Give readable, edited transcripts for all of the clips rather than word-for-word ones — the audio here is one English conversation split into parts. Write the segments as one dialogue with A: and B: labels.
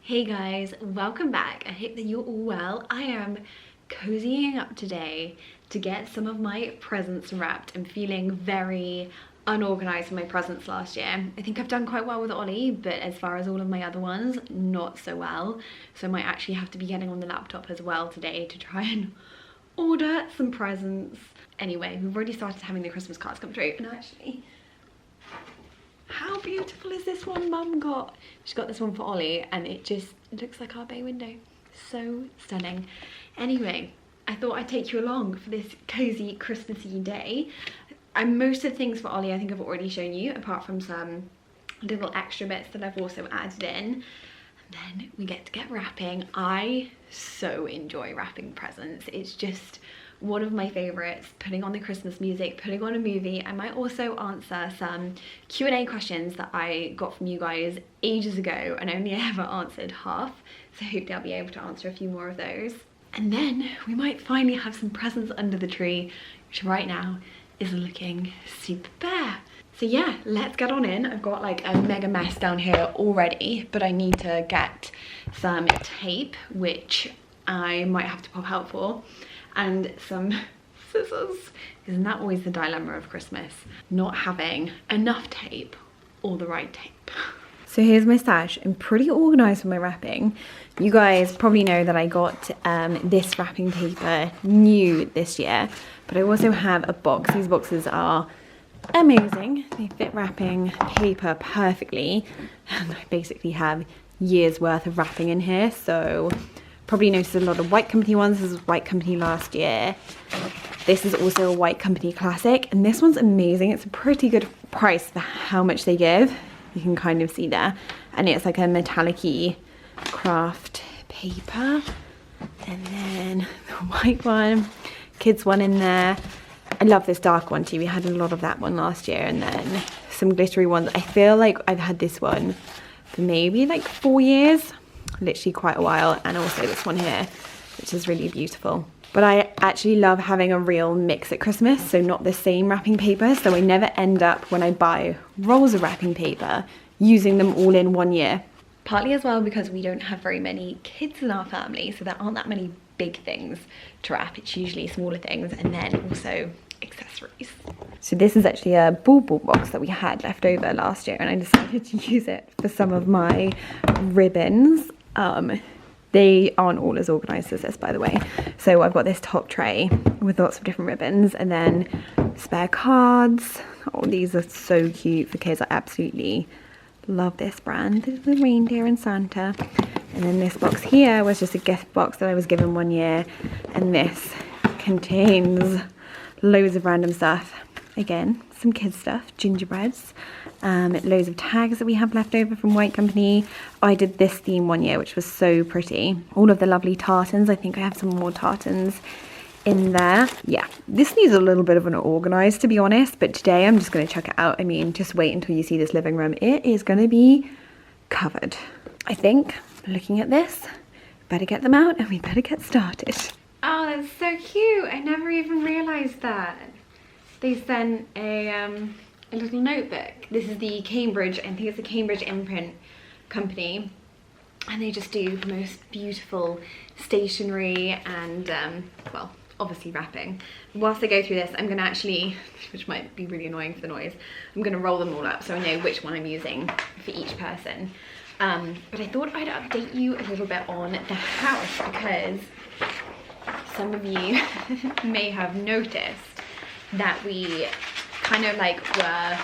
A: Hey guys, welcome back. I hope that you're all well. I am cozying up today to get some of my presents wrapped. I'm feeling very unorganized with my presents last year. I think I've done quite well with Ollie, but as far as all of my other ones, not so well. So I might actually have to be getting on the laptop as well today to try and order some presents. Anyway, we've already started having the Christmas cards come through, and actually, how beautiful is this one Mum got? She got this one for Ollie and it just looks like our bay window. So stunning. Anyway, I thought I'd take you along for this cozy Christmassy day. And most of the things for Ollie I think I've already shown you, apart from some little extra bits that I've also added in. And then we get to get wrapping. I so enjoy wrapping presents. It's just one of my favorites, putting on the Christmas music, putting on a movie. I might also answer some Q&A questions that I got from you guys ages ago and only ever answered half. So hopefully I'll be able to answer a few more of those. And then we might finally have some presents under the tree, which right now is looking super bare. So yeah, let's get on in. I've got like a mega mess down here already, but I need to get some tape, which I might have to pop out for, and some scissors. Isn't that always the dilemma of Christmas? Not having enough tape or the right tape. So here's my stash. I'm pretty organised with my wrapping. You guys probably know that I got this wrapping paper new this year, but I also have a box. These boxes are amazing. They fit wrapping paper perfectly, and I basically have years worth of wrapping in here. So probably noticed a lot of White Company ones. This was White Company last year. This is also a White Company classic, and this one's amazing. It's a pretty good price for how much they give. You can kind of see there, and it's like a metallic-y craft paper. And then the white one, kids one in there. I love this dark one too. We had a lot of that one last year, and then some glittery ones. I feel like I've had this one for maybe like 4 years, literally quite a while. And also this one here, which is really beautiful. But I actually love having a real mix at Christmas, so not the same wrapping paper. So I never end up, when I buy rolls of wrapping paper, using them all in 1 year. Partly as well because we don't have very many kids in our family, so there aren't that many big things to wrap. It's usually smaller things, and then also accessories. So this is actually a ball box that we had left over last year, and I decided to use it for some of my ribbons. They aren't all as organised as this, by the way. So I've got this top tray with lots of different ribbons, and then spare cards. Oh, these are so cute for kids. I absolutely love this brand. This is the reindeer and Santa. And then this box here was just a gift box that I was given 1 year, and this contains loads of random stuff. Again, some kids stuff, gingerbreads, loads of tags that we have left over from White Company. I did this theme 1 year, which was so pretty. All of the lovely tartans. I think I have some more tartans in there. Yeah, this needs a little bit of an organize, to be honest, but today I'm just going to check it out. I mean, just wait until you see this living room. It is going to be covered. I think, looking at this, better get them out and we better get started. Oh, that's so cute. I never even realized that. They sent a little notebook. This is the Cambridge, I think it's the Cambridge imprint company, and they just do the most beautiful stationery and well, obviously wrapping. Whilst I go through this, I'm gonna actually, which might be really annoying for the noise, I'm gonna roll them all up so I know which one I'm using for each person. But I thought I'd update you a little bit on the house, because some of you may have noticed that we kind of like were,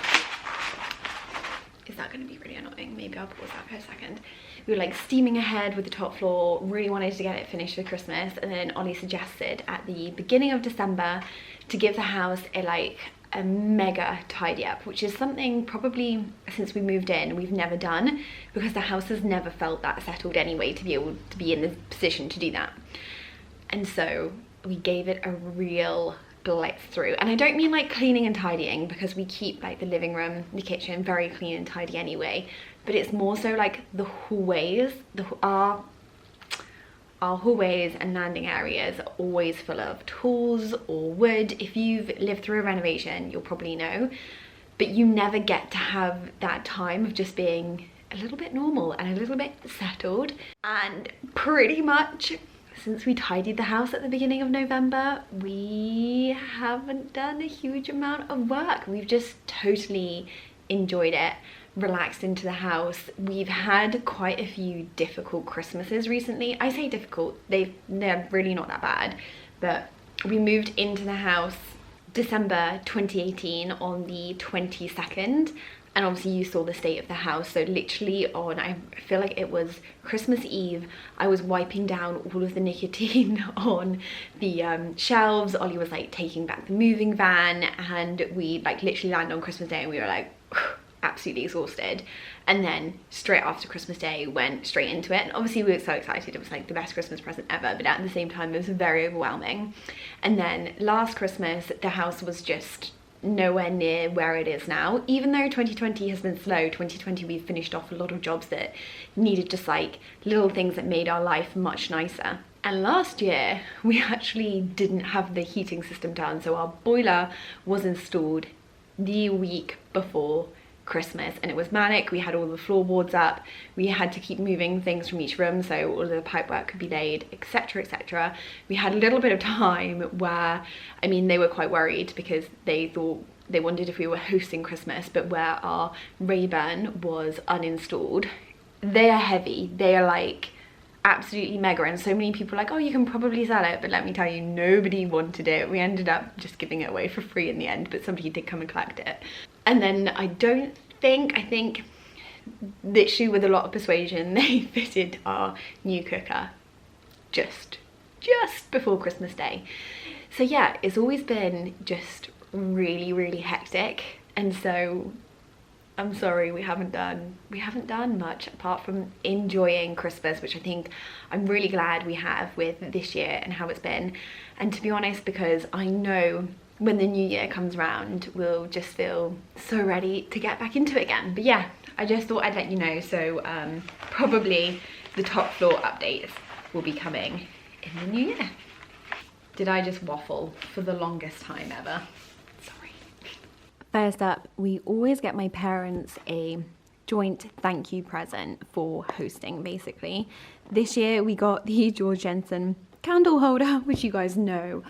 A: is that going to be really annoying? Maybe I'll pause that for a second. We were like steaming ahead with the top floor, really wanted to get it finished for Christmas, and then Ollie suggested at the beginning of December to give the house a mega tidy up, which is something probably since we moved in we've never done, because the house has never felt that settled anyway to be able to be in the position to do that. And so we gave it a real blitz through, and I don't mean like cleaning and tidying, because we keep like the living room, the kitchen very clean and tidy anyway, but it's more so like the hallways, our hallways and landing areas are always full of tools or wood. If you've lived through a renovation, you'll probably know, but you never get to have that time of just being a little bit normal and a little bit settled. And pretty much since we tidied the house at the beginning of November, we haven't done a huge amount of work. We've just totally enjoyed it, relaxed into the house. We've had quite a few difficult Christmases recently. I say difficult, they're really not that bad, but we moved into the house December 2018 on the 22nd, and obviously you saw the state of the house. So literally on, I feel like it was Christmas Eve, I was wiping down all of the nicotine on the shelves. Ollie was like taking back the moving van, and we like literally landed on Christmas Day and we were like absolutely exhausted. And then straight after Christmas Day went straight into it, and obviously we were so excited. It was like the best Christmas present ever, but at the same time it was very overwhelming. And then last Christmas the house was just nowhere near where it is now. Even though 2020 has been slow, 2020 we finished off a lot of jobs that needed just like little things that made our life much nicer. And last year we actually didn't have the heating system done, so our boiler was installed the week before Christmas, and it was manic. We had all the floorboards up, we had to keep moving things from each room so all of the pipework could be laid, etc, etc. We had a little bit of time where, I mean, they were quite worried because they thought, they wondered if we were hosting Christmas, but where our Ray-Ban was uninstalled, they are heavy, they are like absolutely mega, and so many people were like, oh, you can probably sell it, but let me tell you, nobody wanted it. We ended up just giving it away for free in the end, but somebody did come and collect it. And then I think literally with a lot of persuasion they fitted our new cooker just before Christmas Day. So yeah, it's always been just really hectic, and so I'm sorry we haven't done much apart from enjoying Christmas, which I think I'm really glad we have with this year and how it's been. And to be honest, because I know when the new year comes around we'll just feel so ready to get back into it again. But yeah, I just thought I'd let you know. So probably the top floor updates will be coming in the new year. Did I just waffle for the longest time ever? Sorry. First up, we always get my parents a joint thank you present for hosting, basically. This year we got the George Jensen candle holder, which you guys know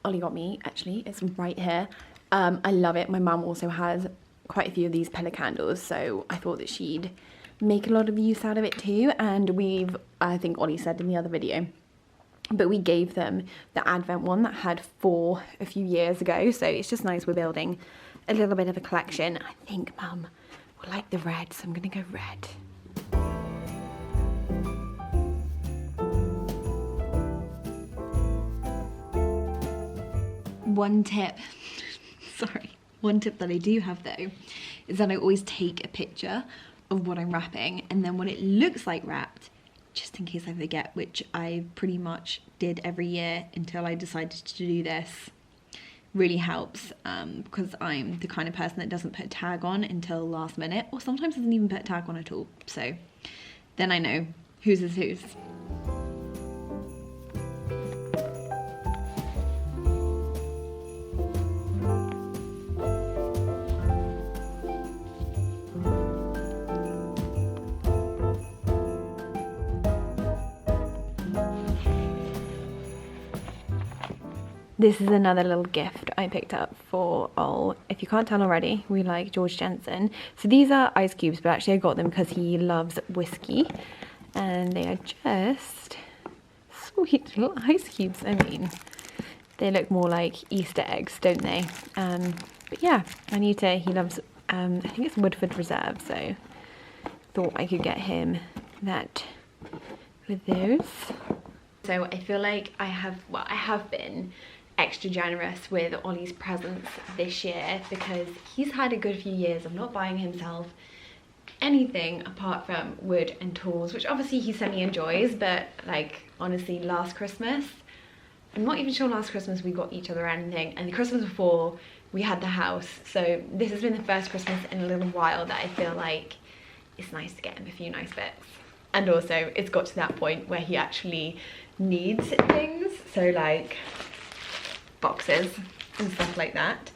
A: Ollie got me. Actually, it's right here. I love it. My mum also has quite a few of these pillar candles, so I thought that she'd make a lot of use out of it too. And I think Ollie said in the other video, but we gave them the Advent one that had 4 a few years ago, so it's just nice. We're building a little bit of a collection. I think mum will like the red, so I'm gonna go red. One tip that I do have though is that I always take a picture of what I'm wrapping, and then when it looks like wrapped, just in case I forget, which I pretty much did every year until I decided to do this, really helps, because I'm the kind of person that doesn't put a tag on until last minute, or sometimes doesn't even put a tag on at all, so then I know whose is whose. This is another little gift I picked up for Ol. If you can't tell already, we like George Jensen. So these are ice cubes, but actually I got them because he loves whiskey. And they are just sweet little ice cubes. I mean, they look more like Easter eggs, don't they? But yeah, he loves, I think it's Woodford Reserve, so thought I could get him that with those. So I feel like I have been extra generous with Ollie's presents this year because he's had a good few years of not buying himself anything apart from wood and tools, which obviously he semi-enjoys, but like honestly last Christmas, I'm not even sure last Christmas we got each other anything, and the Christmas before we had the house, so this has been the first Christmas in a little while that I feel like it's nice to get him a few nice bits. And also it's got to that point where he actually needs things, so like boxes and stuff like that.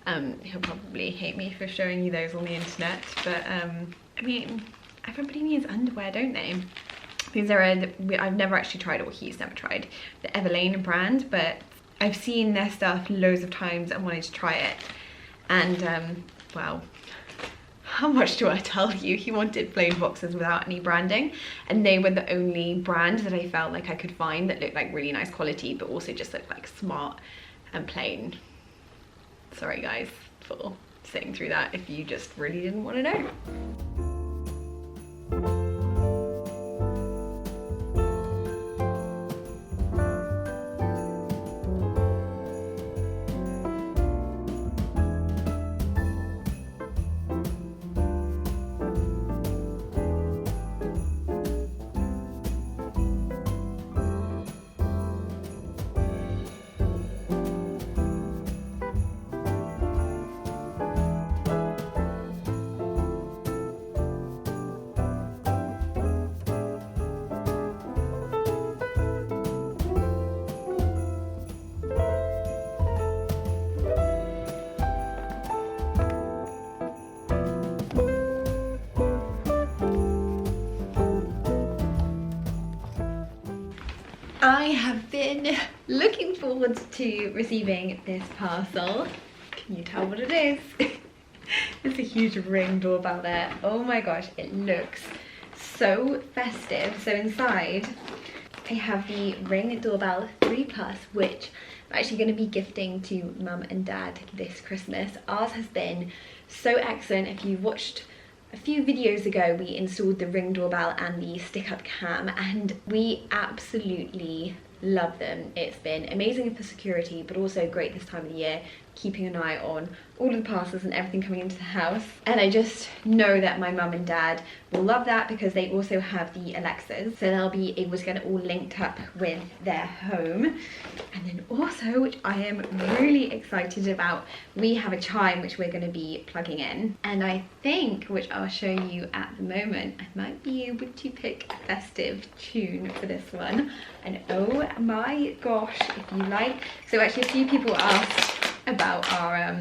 A: He'll probably hate me for showing you those on the internet, but I mean, everybody needs underwear, don't they? These are, I've never actually tried, or he's never tried, the Everlane brand, but I've seen their stuff loads of times and wanted to try it. And well, how much do I tell you? He wanted plain boxes without any branding, and they were the only brand that I felt like I could find that looked like really nice quality, but also just looked like smart and plain. Sorry guys for sitting through that if you just really didn't want to know. I have been looking forward to receiving this parcel. Can you tell what it is? There's a huge Ring doorbell there. Oh my gosh, it looks so festive. So inside, I have the Ring doorbell 3 Plus, which I'm actually going to be gifting to mum and dad this Christmas. Ours has been so excellent. If you've watched a few videos ago, we installed the Ring doorbell and the stick-up cam, and we absolutely love them. It's been amazing for security, but also great this time of the year, keeping an eye on all of the parcels and everything coming into the house. And I just know that my mum and dad will love that because they also have the Alexas, so they'll be able to get it all linked up with their home. And then also, which I am really excited about, we have a chime which we're going to be plugging in, and I think, which I'll show you at the moment, I might be able to pick a festive tune for this one. And oh my gosh, if you like, so actually a few people asked about our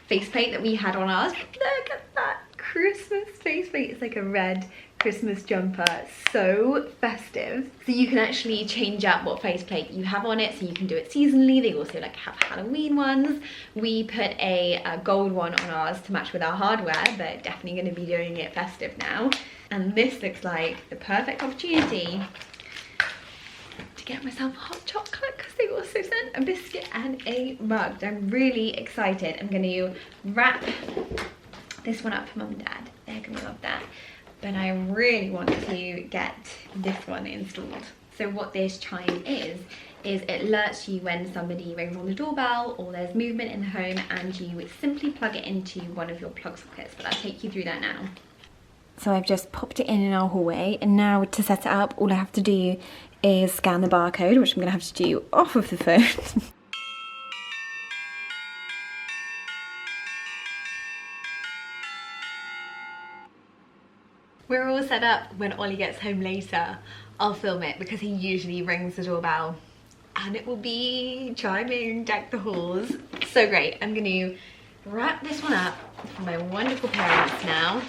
A: faceplate that we had on ours. Look at that Christmas faceplate. It's like a red Christmas jumper, so festive. So you can actually change up what faceplate you have on it, so you can do it seasonally. They also like have Halloween ones. We put a gold one on ours to match with our hardware, but definitely going to be doing it festive now. And this looks like the perfect opportunity to get myself a hot chocolate, because they also sent a biscuit and a mug. I'm really excited. I'm going to wrap this one up for mum and dad. They're going to love that. But I really want to get this one installed. So what this chime is it alerts you when somebody rings on the doorbell or there's movement in the home, and you simply plug it into one of your plug sockets. But I'll take you through that now. So I've just popped it in our hallway, and now to set it up, all I have to do is scan the barcode, which I'm going to have to do off of the phone. We're all set up. When Ollie gets home later, I'll film it because he usually rings the doorbell and it will be chiming Deck the Halls. So great. I'm going to wrap this one up for my wonderful parents now.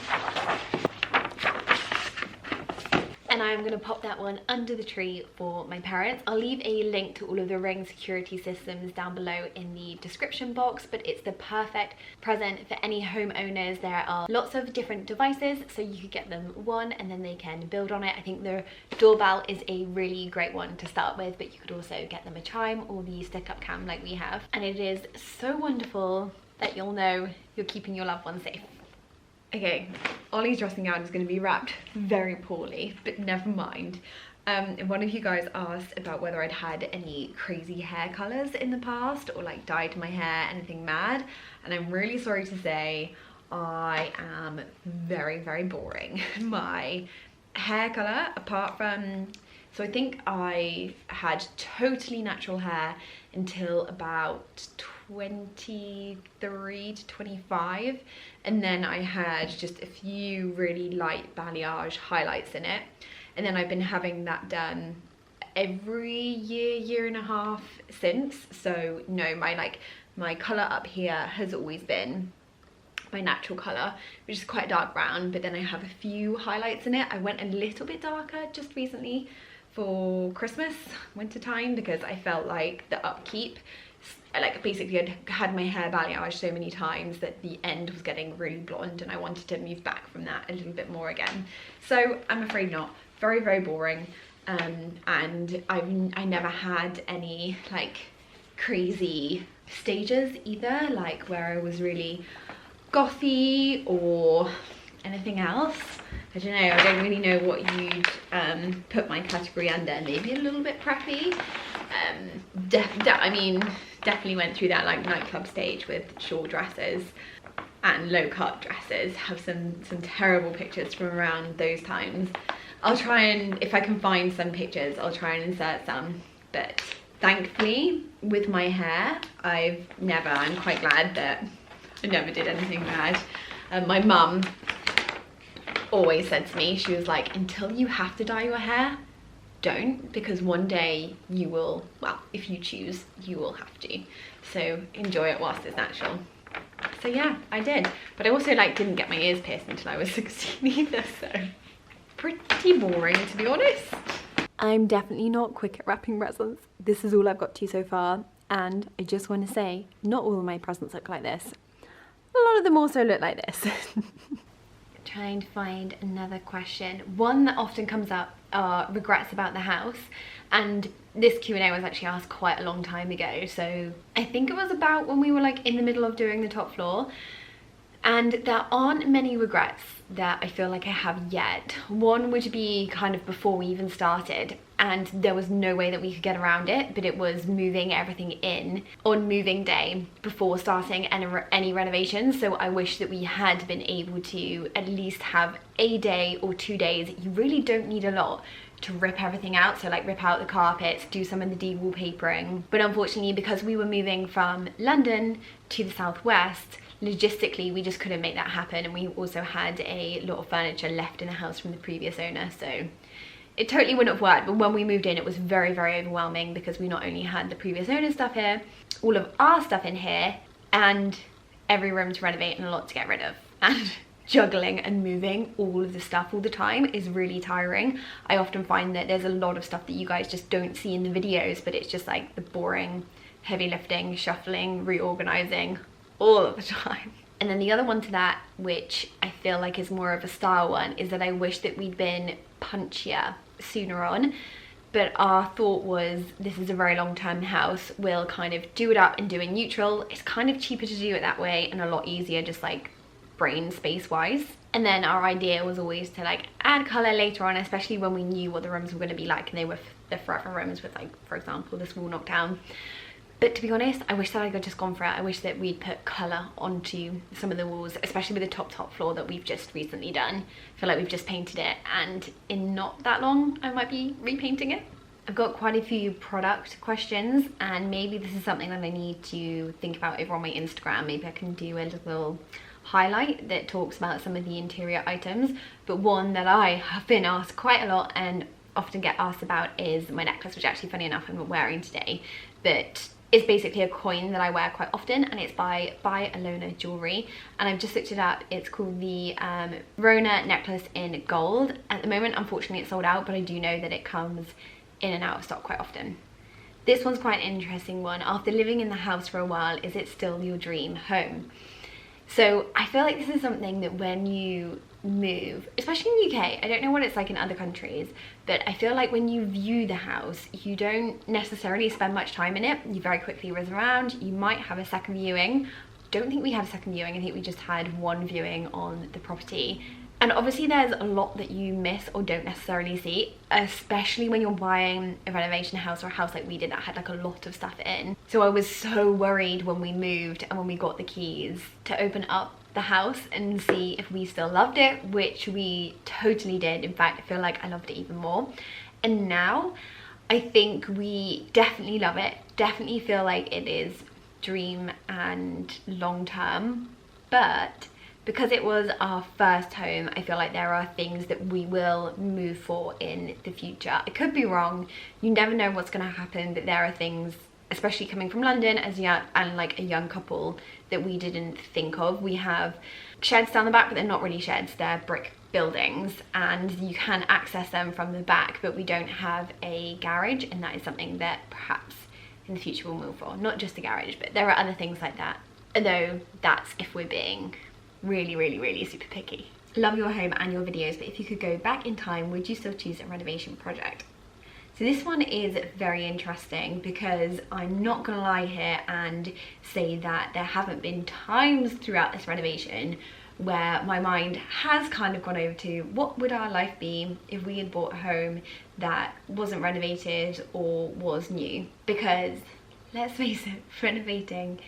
A: And I'm going to pop that one under the tree for my parents. I'll leave a link to all of the Ring security systems down below in the description box, but it's the perfect present for any homeowners. There are lots of different devices, so you could get them one and then they can build on it. I think the doorbell is a really great one to start with, but you could also get them a chime or the stick-up cam like we have. And it is so wonderful that you'll know you're keeping your loved ones safe. Okay, Ollie's dressing gown is going to be wrapped very poorly, but never mind. One of you guys asked about whether I'd had any crazy hair colours in the past, or like dyed my hair anything mad, and I'm really sorry to say I am very, very boring. My hair colour, apart from, so I think I had totally natural hair until about 23 to 25, and then I had just a few really light balayage highlights in it, and then I've been having that done every year and a half since. So no, my colour up here has always been my natural colour, which is quite dark brown, but then I have a few highlights in it. I went a little bit darker just recently for Christmas, winter time, because I felt like the upkeep, like basically I'd had my hair balayage so many times that the end was getting really blonde, and I wanted to move back from that a little bit more again. So I'm afraid not. Very, very boring. And I never had any like crazy stages either, like where I was really gothy or anything else. I don't know, I don't really know what you'd put my category under. Maybe a little bit preppy. I mean, definitely went through that like nightclub stage with short dresses and low cut dresses. Have some terrible pictures from around those times. I'll try and, if I can find some pictures, I'll try and insert some. But thankfully, with my hair, I'm quite glad that I never did anything bad. My mum always said to me, she was like, until you have to dye your hair, don't, because one day you will, well, if you choose, you will have to. So enjoy it whilst it's natural. So yeah, I did. But I also like didn't get my ears pierced until I was 16 either, so pretty boring, to be honest. I'm definitely not quick at wrapping presents. This is all I've got to so far, and I just want to say, not all of my presents look like this. A lot of them also look like this. Trying to find another question. One that often comes up are regrets about the house, and this Q&A was actually asked quite a long time ago, so I think it was about when we were like in the middle of doing the top floor. And there aren't many regrets that I feel like I have yet. One would be kind of before we even started, and there was no way that we could get around it, but it was moving everything in on moving day before starting any renovations. So I wish that we had been able to at least have a day or 2 days. You really don't need a lot to rip everything out, so like rip out the carpets, do some of the de-wallpapering. But unfortunately, because we were moving from London to the southwest, logistically we just couldn't make that happen, and we also had a lot of furniture left in the house from the previous owner, so it totally wouldn't have worked. But when we moved in, it was very, very overwhelming because we not only had the previous owner's stuff here, all of our stuff in here, and every room to renovate and a lot to get rid of. And juggling and moving all of the stuff all the time is really tiring. I often find that there's a lot of stuff that you guys just don't see in the videos, but it's just like the boring heavy lifting, shuffling, reorganizing all of the time. And then the other one to that, which I feel like is more of a style one, is that I wish that we'd been punchier sooner on. But our thought was, this is a very long-term house, we'll kind of do it up and do it neutral. It's kind of cheaper to do it that way and a lot easier just like brain space wise. And then our idea was always to like add color later on, especially when we knew what the rooms were going to be like and they were the forever rooms with, like, for example, the small knockdown. But to be honest, I wish that I could just gone for it. I wish that we'd put colour onto some of the walls, especially with the top floor that we've just recently done. I feel like we've just painted it, and in not that long I might be repainting it. I've got quite a few product questions, and maybe this is something that I need to think about over on my Instagram. Maybe I can do a little highlight that talks about some of the interior items. But one that I have been asked quite a lot and often get asked about is my necklace, which actually, funny enough, I'm not wearing today, but it's basically a coin that I wear quite often, and it's by Alona Jewelry, and I've just looked it up. It's called the Rona necklace in gold. At the moment, unfortunately, it's sold out, but I do know that it comes in and out of stock quite often. This one's quite an interesting one. After living in the house for a while, is it still your dream home? So I feel like this is something that when you move, especially in the UK, I don't know what it's like in other countries, but I feel like when you view the house, you don't necessarily spend much time in it. You very quickly whiz around. You might have a second viewing. Don't think we had a second viewing. I think we just had one viewing on the property. And obviously there's a lot that you miss or don't necessarily see, especially when you're buying a renovation house or a house like we did that had like a lot of stuff in. So I was so worried when we moved and when we got the keys to open up the house and see if we still loved it, which we totally did. In fact, I feel like I loved it even more. And now I think we definitely love it, definitely feel like it is dream and long term, but because it was our first home, I feel like there are things that we will move for in the future. I could be wrong, you never know what's gonna happen, but there are things, especially coming from London as young and like a young couple, that we didn't think of. We have sheds down the back, but they're not really sheds, they're brick buildings, and you can access them from the back, but we don't have a garage, and that is something that perhaps in the future we'll move for. Not just a garage, but there are other things like that, although that's if we're being really super picky. Love your home and your videos, but if you could go back in time, would you still choose a renovation project? So this one is very interesting, because I'm not gonna lie here and say that there haven't been times throughout this renovation where my mind has kind of gone over to what would our life be if we had bought a home that wasn't renovated or was new. Because let's face it, renovating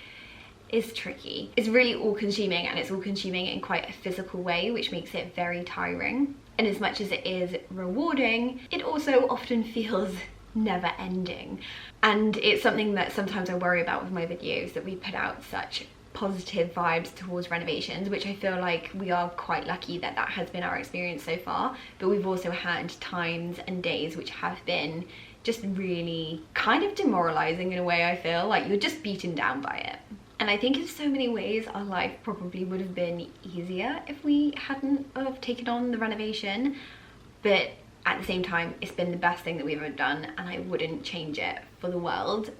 A: is tricky. It's really all-consuming, and it's all-consuming in quite a physical way, which makes it very tiring. And as much as it is rewarding, it also often feels never-ending. And it's something that sometimes I worry about with my videos, that we put out such positive vibes towards renovations, which I feel like we are quite lucky that that has been our experience so far. But we've also had times and days which have been just really kind of demoralizing in a way. I feel like you're just beaten down by it. And I think in so many ways our life probably would have been easier if we hadn't have taken on the renovation. But at the same time, it's been the best thing that we've ever done, and I wouldn't change it for the world.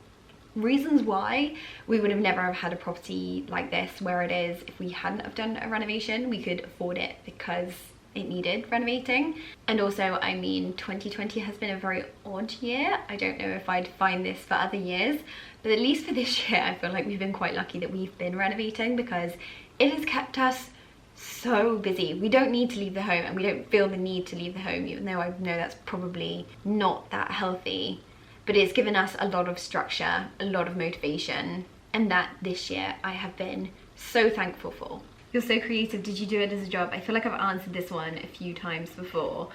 A: Reasons why we would have never have had a property like this where it is, if we hadn't have done a renovation. We could afford it because it needed renovating. And also, I mean, 2020 has been a very odd year. I don't know if I'd find this for other years, but at least for this year, I feel like we've been quite lucky that we've been renovating, because it has kept us so busy. We don't need to leave the home, and we don't feel the need to leave the home, even though I know that's probably not that healthy. But it's given us a lot of structure, a lot of motivation, and that this year I have been so thankful for. You're so creative, did you do it as a job? I feel like I've answered this one a few times before.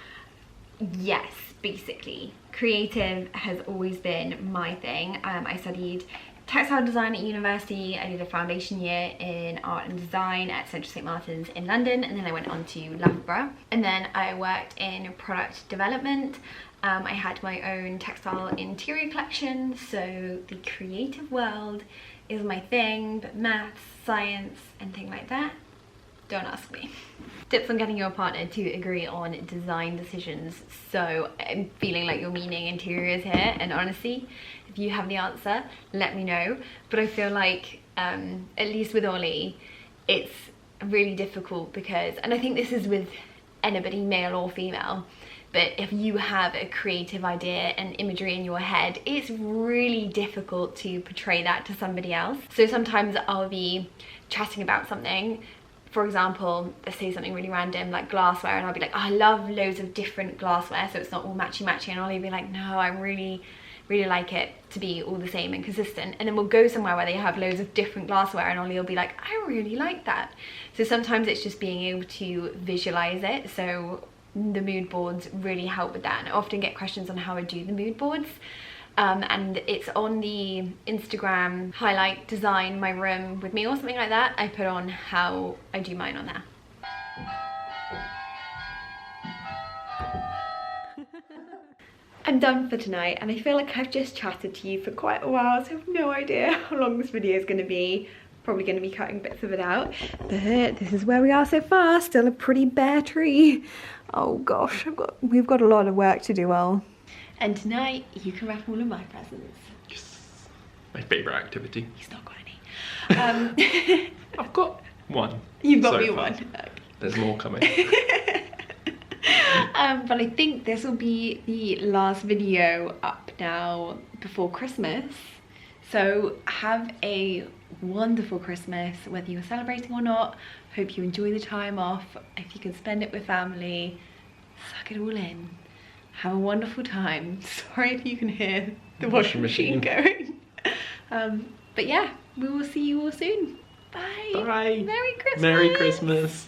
A: Yes, basically. Creative has always been my thing. I studied textile design at university. I did a foundation year in art and design at Central St Martin's in London, and then I went on to Loughborough. And then I worked in product development. I had my own textile interior collection, so the creative world is my thing, but maths, science, and things like that, don't ask me. Tips on getting your partner to agree on design decisions. So I'm feeling like you're meaning interiors here, and honestly, if you have the answer, let me know. But I feel like, at least with Ollie, it's really difficult because, and I think this is with anybody, male or female, but if you have a creative idea and imagery in your head, it's really difficult to portray that to somebody else. So sometimes I'll be chatting about something, for example, let's say something really random like glassware, and I'll be like, oh, I love loads of different glassware, so it's not all matchy, and I'll be like, no, I really like it to be all the same and consistent. And then we'll go somewhere where they have loads of different glassware, and Ollie will be like, I really like that. So sometimes it's just being able to visualize it. So the mood boards really help with that, and I often get questions on how I do the mood boards. And it's on the Instagram highlight design my room with me or something like that. I put on how I do mine on there. I'm done for tonight, and I feel like I've just chatted to you for quite a while, so I have no idea how long this video is going to be. Probably going to be cutting bits of it out, but this is where we are so far. Still a pretty bare tree. Oh gosh, we've got a lot of work to do, all. And tonight you can wrap all of my presents.
B: Yes, my favourite activity.
A: He's not got any.
B: I've got one.
A: You've got
B: so
A: me
B: far.
A: one. Okay.
B: There's more coming.
A: But I think this will be the last video up now before Christmas. So have a wonderful Christmas, whether you're celebrating or not. Hope you enjoy the time off. If you can spend it with family, suck it all in. Have a wonderful time. Sorry if you can hear the washing machine going. But yeah, we will see you all soon. Bye.
B: Bye.
A: Merry Christmas.
B: Merry Christmas.